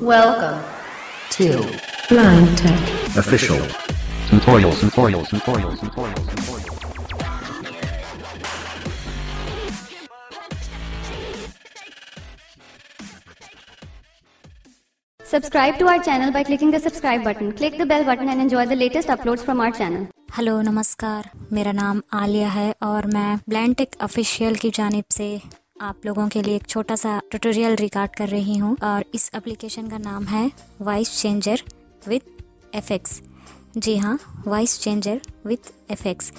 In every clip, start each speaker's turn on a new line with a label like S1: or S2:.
S1: Welcome to Blind Tech
S2: Official tutorials.
S3: Subscribe to our channel by clicking the subscribe button. Click the bell button and enjoy the latest uploads from our channel.
S4: Hello नमस्कार, मेरा नाम आलिया है और मैं blind take official की जानिब से आप लोगों के लिए एक छोटा सा ट्यूटोरियल रिकॉर्ड कर रही हूं और इस एप्लीकेशन का नाम है वॉइस चेंजर विथ एफएक्स। जी हाँ, वॉइस चेंजर विथ एफएक्स।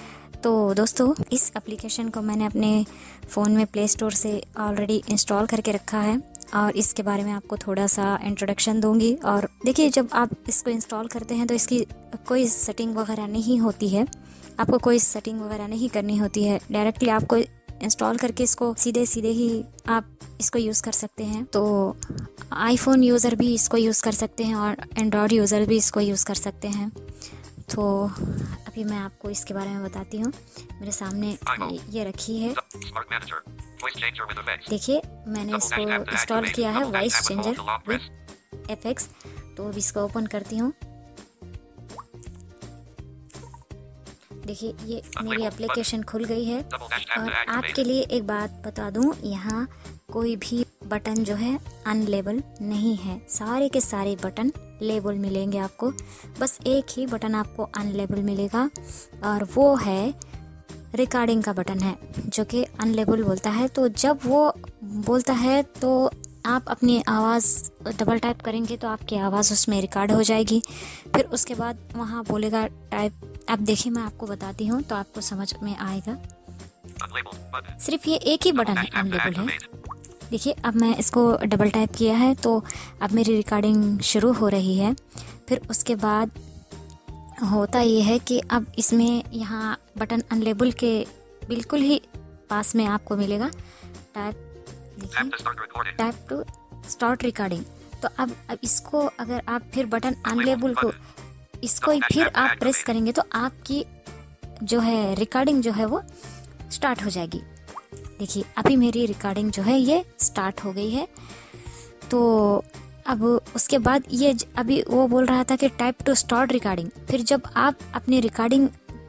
S4: तो दोस्तों, इस एप्लीकेशन को मैंने अपने फ़ोन में प्ले स्टोर से ऑलरेडी इंस्टॉल करके रखा है और इसके बारे में आपको थोड़ा सा इंट्रोडक्शन दूंगी। और देखिए, जब आप इसको इंस्टॉल करते हैं तो इसकी कोई सेटिंग वगैरह नहीं होती है, आपको कोई सेटिंग वगैरह नहीं करनी होती है। डायरेक्टली आपको इंस्टॉल करके इसको सीधे ही आप इसको यूज़ कर सकते हैं। तो आईफोन यूज़र भी इसको यूज़ कर सकते हैं और एंड्रॉयड यूज़र भी इसको यूज़ कर सकते हैं। तो अभी मैं आपको इसके बारे में बताती हूँ। मेरे सामने ये रखी है, देखिए मैंने इसको इंस्टॉल किया है वॉइस चेंजर विथ एफएक्स। तो अब इसको ओपन करती हूँ। देखिए, ये मेरी एप्लीकेशन खुल गई है और आपके लिए एक बात बता दूं, यहाँ कोई भी बटन जो है अनलेबल नहीं है। सारे के सारे बटन लेबल मिलेंगे आपको, बस एक ही बटन आपको अनलेबल मिलेगा और वो है रिकॉर्डिंग का बटन है, जो कि अनलेबल बोलता है। तो जब वो बोलता है तो आप अपनी आवाज़ डबल टाइप करेंगे तो आपकी आवाज़ उसमें रिकॉर्ड हो जाएगी। फिर उसके बाद वहाँ बोलेगा टाइप। अब देखिए, मैं आपको बताती हूँ तो आपको समझ में आएगा। सिर्फ ये एक ही बटन है अनलेबल है। देखिए, अब मैं इसको डबल टाइप किया है तो अब मेरी रिकॉर्डिंग शुरू हो रही है। फिर उसके बाद होता ये है कि अब इसमें यहाँ बटन अनलेबल के बिल्कुल ही पास में आपको मिलेगा टाइप टू स्टार्ट रिकॉर्डिंग। तो अब इसको अगर आप फिर बटन अनलेबल को इसको फिर आप प्रेस करेंगे तो आपकी जो है रिकॉर्डिंग जो है वो स्टार्ट हो जाएगी। देखिए, अभी मेरी रिकॉर्डिंग जो है ये स्टार्ट हो गई है। तो अब उसके बाद ये अभी वो बोल रहा था कि टाइप टू स्टार्ट रिकॉर्डिंग। फिर जब आप अपनी रिकॉर्डिंग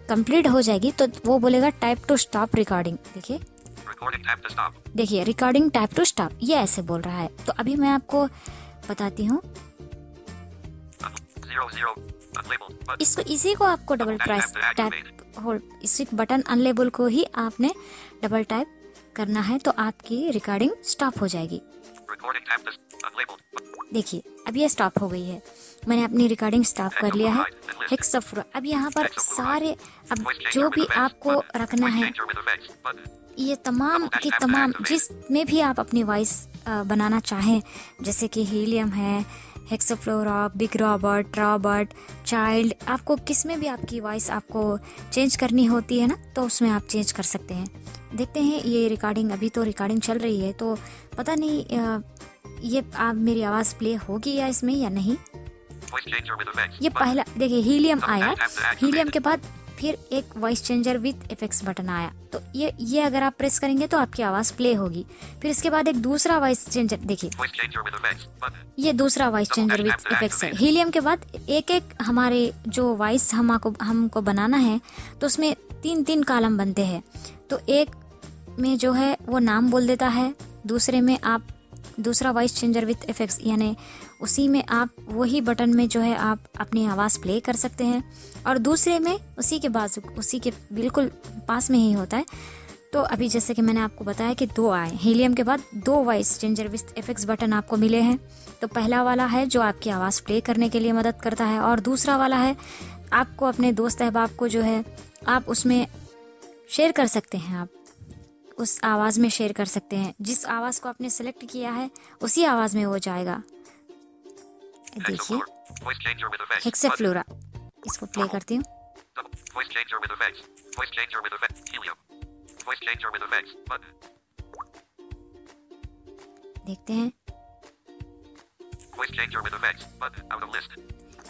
S4: कंप्लीट हो जाएगी तो वो बोलेगा टाइप टू स्टॉप रिकॉर्डिंग। देखिए रिकॉर्डिंग टाइप टू स्टॉप, ये ऐसे बोल रहा है। तो अभी मैं आपको बताती हूँ, इसको इसी को आपको डबल प्रेस टाइप होल्ड, इसी बटन अनलेबल को ही आपने डबल टाइप करना है तो आपकी रिकॉर्डिंग स्टॉप हो जाएगी। देखिए, अब ये स्टॉप हो गई है, मैंने अपनी रिकॉर्डिंग स्टॉप कर लिया है। अब यहाँ पर सारे अब जो भी आपको रखना है, ये तमाम की तमाम जिसमें भी आप अपनी वॉइस बनाना चाहें, जैसे कि हीलियम है, हेक्साफ्लोरा, बिग रॉबर्ट, चाइल्ड, आपको किस में भी आपकी वॉइस आपको चेंज करनी होती है ना, तो उसमें आप चेंज कर सकते हैं। देखते हैं, ये रिकॉर्डिंग अभी तो रिकॉर्डिंग चल रही है, तो पता नहीं ये आप मेरी आवाज़ प्ले होगी या इसमें या नहीं। ये पहला देखिए हीलियम आया, हीलियम के बाद फिर एक voice changer with effects button आया। तो ये अगर आप प्रेस करेंगे तो आपकी आवाज़ प्ले होगी। फिर इसके बाद एक दूसरा वॉइस चेंजर, देखिए ये दूसरा वॉइस चेंजर विथ इफेक्ट्स है। हीलियम के बाद एक हमारे जो वॉइस हमको बनाना है तो उसमें 3 कॉलम बनते हैं। तो एक में जो है वो नाम बोल देता है, दूसरे में आप दूसरा वॉइस चेंजर विथ इफेक्ट्स, यानी उसी में आप वही बटन में जो है आप अपनी आवाज़ प्ले कर सकते हैं, और दूसरे में उसी के बिल्कुल पास में ही होता है। तो अभी जैसे कि मैंने आपको बताया कि 2 आए, हीलियम के बाद 2 voice changer with effects button आपको मिले हैं। तो पहला वाला है जो आपकी आवाज़ प्ले करने के लिए मदद करता है, और दूसरा वाला है आपको अपने दोस्त अहबाब को जो है आप उसमें शेयर कर सकते हैं, आप उस आवाज़ में शेयर कर सकते हैं। जिस आवाज़ को आपने सेलेक्ट किया है उसी आवाज़ में वो जाएगा। देखिए हेक्साफ्लोरा, इसको प्ले करती हूँ। देखते हैं,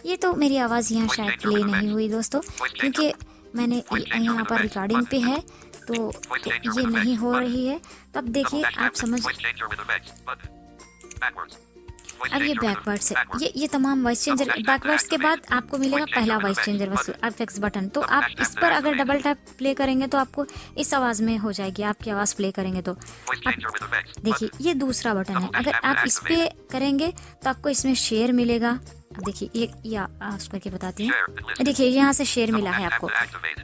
S4: ये तो मेरी आवाज़ यहाँ शायद प्ले नहीं हुई दोस्तों, क्योंकि मैंने यहाँ पर रिकॉर्डिंग पे है तो ये नहीं हो रही है। तब देखिए, आप समझ अब ये बैकवर्ड से ये तमाम वॉइस चेंजर, बैकवर्ड्स के बाद आपको मिलेगा पहला वॉइस चेंजर वस्तु एफएक्स बटन। तो आप इस पर अगर डबल टैप प्ले करेंगे तो आपको इस आवाज़ में हो जाएगी, आपकी आवाज़ प्ले करेंगे तो। देखिए ये दूसरा बटन है, अगर आप इस पे करेंगे तो आपको इसमें शेयर मिलेगा। अब देखिए ये उस पर क्या बताती हूँ। देखिए यहाँ से शेयर मिला है आपको,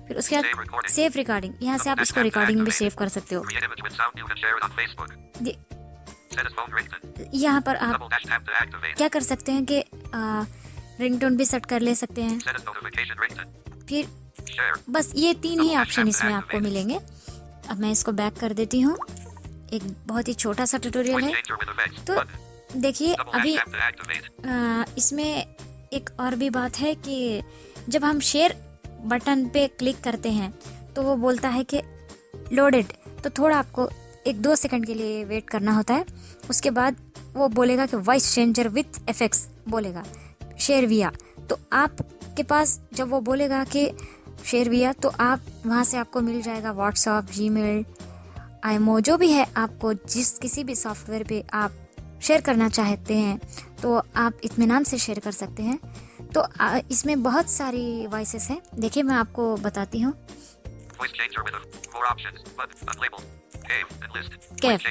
S4: फिर उसके बाद सेव रिकॉर्डिंग, यहाँ से आप इसको रिकॉर्डिंग भी सेव कर सकते हो। यहाँ पर आप क्या कर सकते हैं कि रिंगटोन भी सेट कर ले सकते हैं। फिर बस ये 3 ही ऑप्शन इसमें आपको मिलेंगे। अब मैं इसको बैक कर देती हूँ। एक बहुत ही छोटा सा ट्यूटोरियल है। तो देखिए अभी इसमें एक और भी बात है कि जब हम शेयर बटन पे क्लिक करते हैं तो वो बोलता है कि लोडेड, तो थोड़ा आपको 1-2 सेकंड के लिए वेट करना होता है। उसके बाद वो बोलेगा कि वॉइस चेंजर विथ एफएक्स बोलेगा, शेयर विया। तो आपके पास जब वो बोलेगा कि शेयर विया तो आप वहाँ से आपको मिल जाएगा व्हाट्सएप, जीमेल, आईमो, जो भी है आपको जिस किसी भी सॉफ्टवेयर पे आप शेयर करना चाहते हैं तो आप इत्मीनान से शेयर कर सकते हैं। तो इसमें बहुत सारी वॉइसेस हैं। देखिए मैं आपको बताती हूँ। कैफ,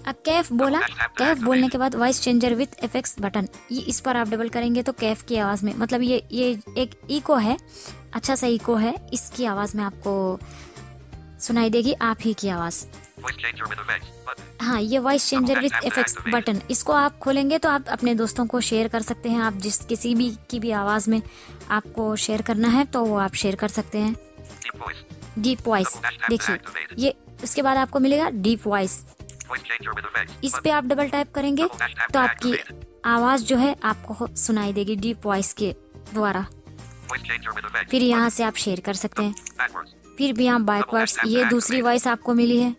S4: अब कैफ बोला, कैफ बोलने के बाद voice changer with FX button, ये इस पर आप डबल करेंगे तो कैफ की आवाज़ में, मतलब ये एक इको है, अच्छा सा इको है, इसकी आवाज़ में आपको सुनाई देगी आप ही की आवाज़। हाँ, ये voice changer with FX button, इसको आप खोलेंगे तो आप अपने दोस्तों को शेयर कर सकते हैं। आप जिस किसी भी की भी आवाज़ में आपको शेयर करना है तो वो आप शेयर कर सकते हैं। डीप वॉइस, देखिए ये उसके बाद आपको मिलेगा डीप वॉइस। इस पे आप डबल टैप करेंगे तो आपकी आवाज़ जो है आपको सुनाई देगी डीप वॉइस के द्वारा। फिर यहाँ से आप शेयर कर सकते हैं। फिर भी यहाँ बैकवर्ड्स, ये दूसरी वॉइस आपको मिली है,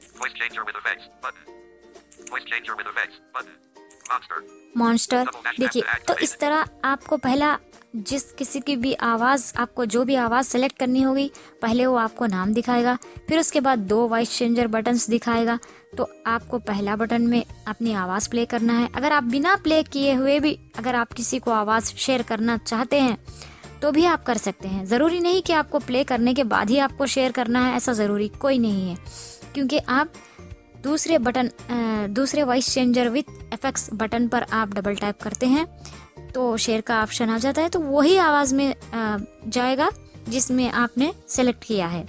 S4: मॉन्स्टर। देखिए तो इस तरह आपको पहला जिस किसी की भी आवाज़, आपको जो भी आवाज़ सेलेक्ट करनी होगी, पहले वो आपको नाम दिखाएगा, फिर उसके बाद 2 वॉइस चेंजर बटन्स दिखाएगा। तो आपको पहला बटन में अपनी आवाज़ प्ले करना है। अगर आप बिना प्ले किए हुए भी अगर आप किसी को आवाज़ शेयर करना चाहते हैं तो भी आप कर सकते हैं। ज़रूरी नहीं कि आपको प्ले करने के बाद ही आपको शेयर करना है, ऐसा ज़रूरी कोई नहीं है, क्योंकि आप दूसरे voice changer with FX button पर आप डबल टैप करते हैं तो शेयर का ऑप्शन आ जाता है, तो वही आवाज़ में जाएगा जिसमें आपने सेलेक्ट किया है।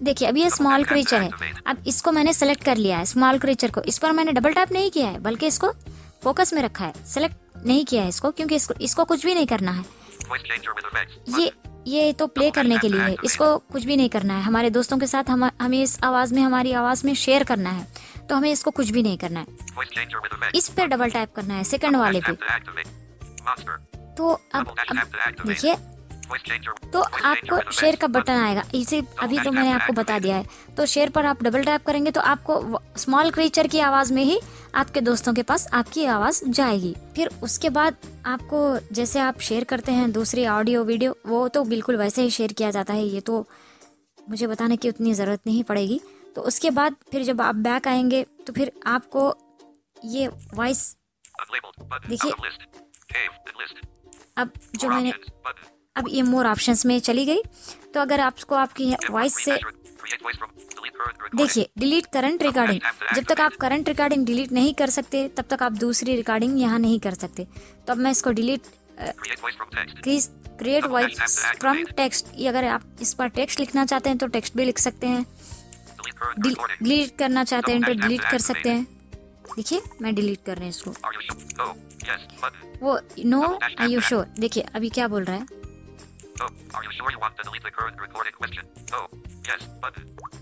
S4: देखिए अब ये स्मॉल क्रीचर है, अब इसको मैंने सेलेक्ट कर लिया है, स्मॉल क्रीचर को। इस पर मैंने डबल टैप नहीं किया है, बल्कि इसको फोकस में रखा है, सेलेक्ट नहीं किया है इसको, क्योंकि इसको कुछ भी नहीं करना है। ये तो प्ले करने के लिए है, इसको कुछ भी नहीं करना है। हमारे दोस्तों के साथ हमें इस आवाज़ में, हमारी आवाज़ में शेयर करना है, तो हमें इसको कुछ भी नहीं करना है। इस पे डबल टैप करना है, सेकंड वाले पे। तो अब देखिए तो आपको शेयर का बटन आएगा, इसे अभी तो मैंने आपको बता दिया है। तो शेयर पर आप डबल टैप करेंगे तो आपको स्मॉल क्रीचर की आवाज़ में ही आपके दोस्तों के पास आपकी आवाज़ जाएगी। फिर उसके बाद आपको जैसे आप शेयर करते हैं दूसरी ऑडियो वीडियो, वो तो बिल्कुल वैसे ही शेयर किया जाता है, ये तो मुझे बताने की उतनी ज़रूरत नहीं पड़ेगी। तो उसके बाद फिर जब आप बैक आएंगे तो फिर आपको ये वॉइस देखिए, अब ये मोर ऑप्शंस में चली गई। तो अगर आपको आपकी वॉइस से देखिए डिलीट करंट रिकॉर्डिंग, जब तक आप करंट रिकॉर्डिंग डिलीट नहीं कर सकते तब तक आप दूसरी रिकॉर्डिंग यहाँ नहीं कर सकते। तो अब मैं इसको delete create voice from text, अगर आप इस पर टेक्स्ट लिखना चाहते हैं तो टेक्स्ट भी लिख सकते हैं, डिलीट करना चाहते हैं तो डिलीट कर सकते हैं। देखिए मैं डिलीट कर रहे हैं इसको, वो नो आर यू श्योर, देखिए अभी क्या बोल रहा है।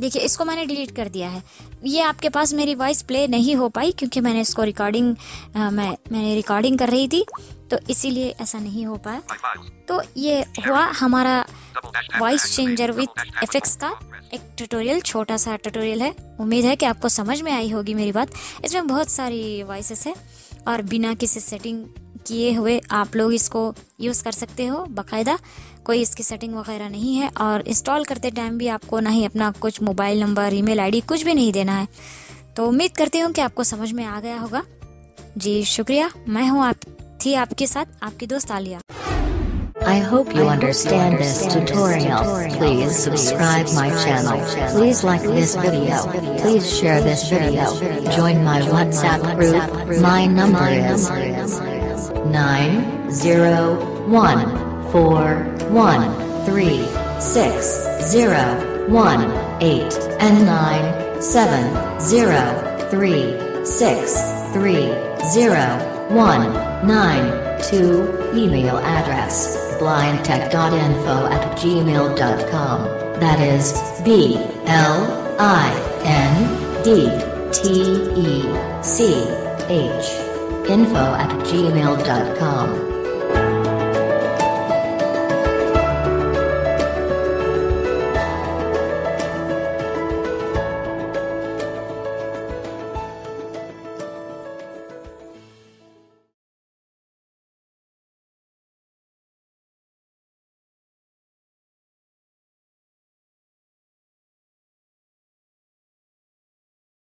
S4: देखिए इसको मैंने डिलीट कर दिया है। ये आपके पास मेरी वॉइस प्ले नहीं हो पाई क्योंकि मैंने इसको मैंने रिकॉर्डिंग कर रही थी, तो इसीलिए ऐसा नहीं हो पाया। तो ये हुआ हमारा वॉइस चेंजर विथ एफएक्स का एक ट्यूटोरियल, छोटा सा ट्यूटोरियल है। उम्मीद है कि आपको समझ में आई होगी मेरी बात। इसमें बहुत सारी वॉइसेस है और बिना किसी सेटिंग किए हुए आप लोग इसको यूज़ कर सकते हो बाकायदा, कोई इसकी सेटिंग वगैरह नहीं है। और इंस्टॉल करते टाइम भी आपको ना ही अपना कुछ मोबाइल नंबर, ईमेल आईडी कुछ भी नहीं देना है। तो उम्मीद करती हूँ कि आपको समझ में आ गया होगा। जी शुक्रिया। मैं हूँ आपके साथ आपकी दोस्त Alia.
S1: I hope you understand this tutorial. Please subscribe my channel. Please like this video. Please share this video. Join my WhatsApp group. My number is 90141360118 and 97036301992. Email address blindtech.info@gmail.com. That is BLINDTECH info@gmail.com.